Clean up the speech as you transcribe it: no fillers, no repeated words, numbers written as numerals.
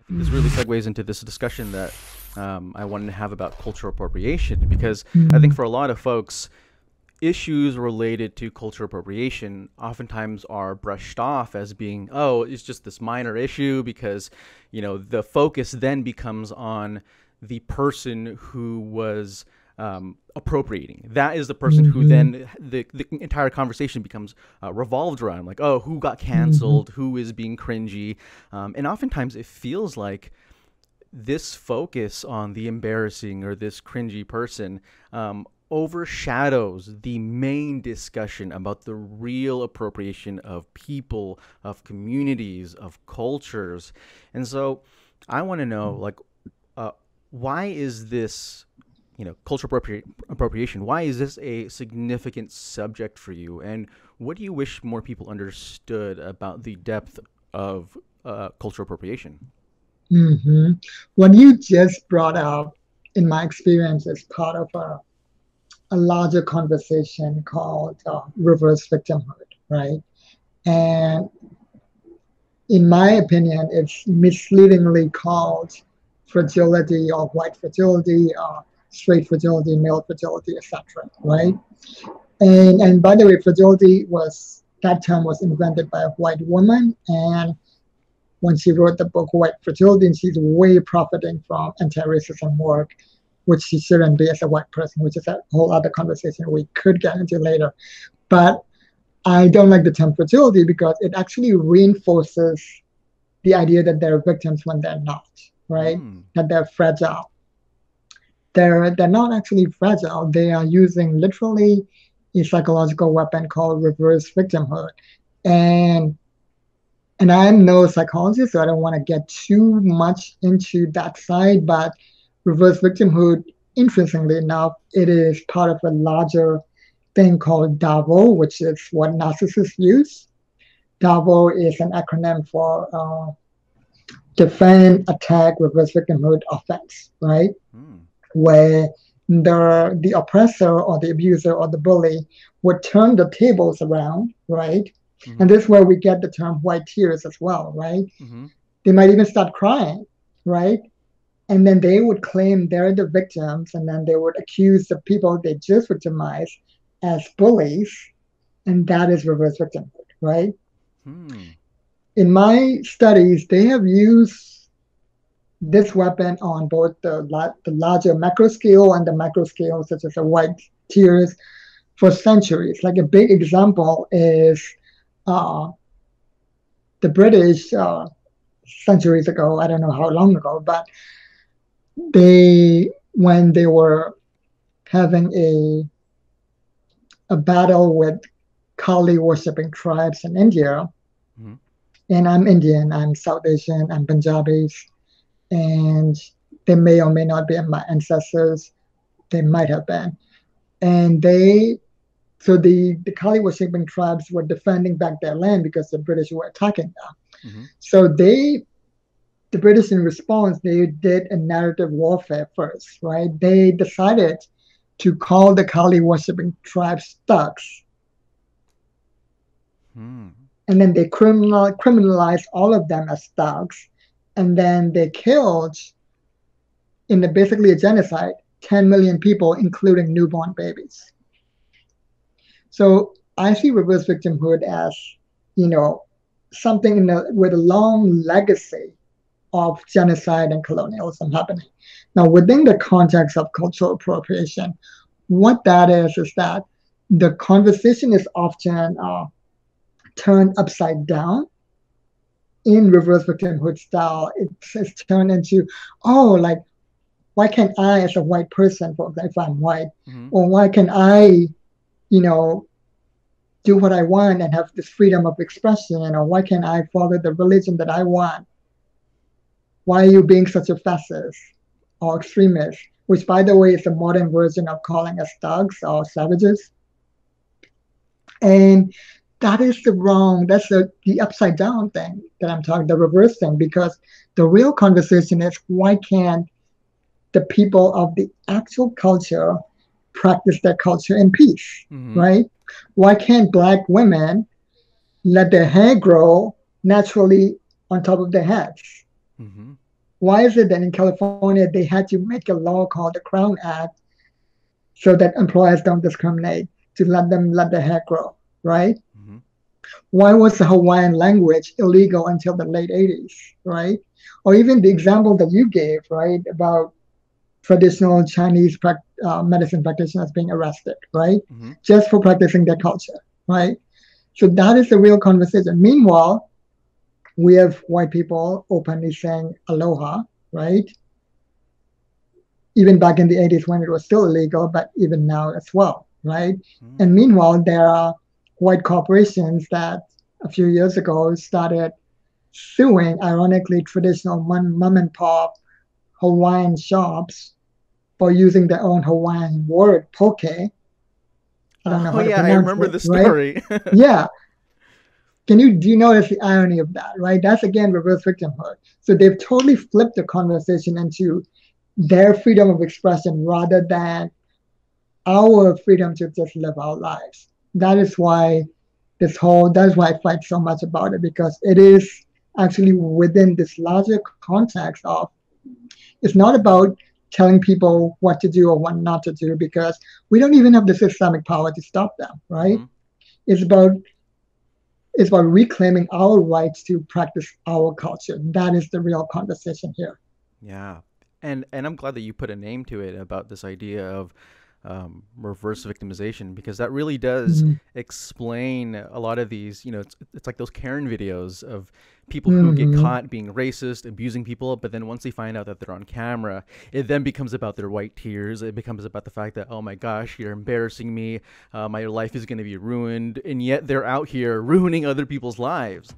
this really segues into this discussion that I wanted to have about cultural appropriation, because I think Mm-hmm. for a lot of folks, issues related to cultural appropriation oftentimes are brushed off as being, oh, it's just this minor issue, because, the focus then becomes on the person who was appropriating. That is the person who Mm-hmm. then the entire conversation becomes revolved around, like, oh, who got Mm-hmm. canceled, who is being cringy. And oftentimes it feels like this focus on the embarrassing or this cringy person overshadows the main discussion about the real appropriation of people, of communities, of cultures. And so I want to know, like, uh, why is this, cultural appropriation, why is this a significant subject for you? And what do you wish more people understood about the depth of cultural appropriation? Mm-hmm. What you just brought up, in my experience, is part of a larger conversation called reverse victimhood, right? And in my opinion, it's misleadingly called fragility or white fragility or straight fragility, male fragility, etc. Right? And by the way, fragility was that term was invented by a white woman, and when she wrote the book White Fragility, and she's way profiting from anti-racism work, which she shouldn't be as a white person, which is a whole other conversation we could get into later. But I don't like the term fragility because it actually reinforces the idea that they're victims when they're not, right? Mm. That they're fragile. They're not actually fragile. They are using literally a psychological weapon called reverse victimhood. And and I'm no psychologist, so I don't want to get too much into that side, but reverse victimhood, interestingly enough, it is part of a larger thing called DAVO, which is what narcissists use. DAVO is an acronym for defend, attack, reverse victimhood, offense, right? Mm. Where the oppressor or the abuser or the bully would turn the tables around, right? And Mm-hmm. this is where we get the term white tears as well, right? Mm-hmm. They might even start crying, right? And then they would claim they're the victims, and then they would accuse the people they just victimized as bullies, and that is reverse victimhood, right? Hmm. In my studies, they have used this weapon on both the larger macro scale and the micro scale, such as the white tears, for centuries. Like a big example is uh, the British centuries ago. I don't know how long ago, but when they were having a battle with Kali worshipping tribes in India, Mm-hmm. and I'm Indian, I'm South Asian, I'm Punjabis, and they may or may not be my ancestors. They might have been. And the Kali worshipping tribes were defending back their land because the British were attacking them. Mm-hmm. So the British in response, they did a narrative warfare first, right? They decided to call the Kali worshipping tribes thugs, Hmm. and then they criminalized all of them as thugs, and then they killed, in the basically a genocide, 10 million people, including newborn babies. So I see reverse victimhood as, you know, something with a long legacy of genocide and colonialism happening. Now, within the context of cultural appropriation, what that is that the conversation is often turned upside down in reverse victimhood style. It's turned into, oh, like, why can't I, as a white person, for example, if I'm white, Mm-hmm. or why can I, you know, do what I want and have this freedom of expression, or why can't I follow the religion that I want? Why are you being such a fascist or extremist? Which, by the way, is a modern version of calling us thugs or savages. And that is that's the upside down thing that I'm talking, the reverse thing, because the real conversation is why can't the people of the actual culture practice their culture in peace, Mm-hmm. right? Why can't Black women let their hair grow naturally on top of their heads? Mm-hmm. Why is it that in California they had to make a law called the Crown Act so that employers don't discriminate, to let them let their hair grow, right? Mm-hmm. Why was the Hawaiian language illegal until the late 80s, right? Or even the example that you gave, right, about traditional Chinese medicine practitioners being arrested, right, Mm-hmm. just for practicing their culture, right? So that is the real conversation. Meanwhile, we have white people openly saying aloha, right? Even back in the 80s when it was still illegal, but even now as well, right? Mm-hmm. And meanwhile, there are white corporations that a few years ago started suing, ironically, traditional mom and pop Hawaiian shops for using their own Hawaiian word, poke. I don't know Oh how to yeah, I pronounce remember it, the right? story. Yeah. Do you notice the irony of that, right? That's again reverse victimhood. So they've totally flipped the conversation into their freedom of expression rather than our freedom to just live our lives. That's why I fight so much about it, because it is actually within this larger context of, it's not about telling people what to do or what not to do, because we don't even have the systemic power to stop them, right? Mm-hmm. It's about it's about reclaiming our rights to practice our culture. That is the real conversation here. Yeah, and I'm glad that you put a name to it about this idea of reverse victimization, because that really does Mm-hmm. explain a lot of these. It's like those Karen videos of people who get Mm-hmm. caught being racist, abusing people, but then once they find out that they're on camera, it then becomes about their white tears. It becomes about the fact that, oh my gosh, you're embarrassing me. My life is going to be ruined, and yet they're out here ruining other people's lives.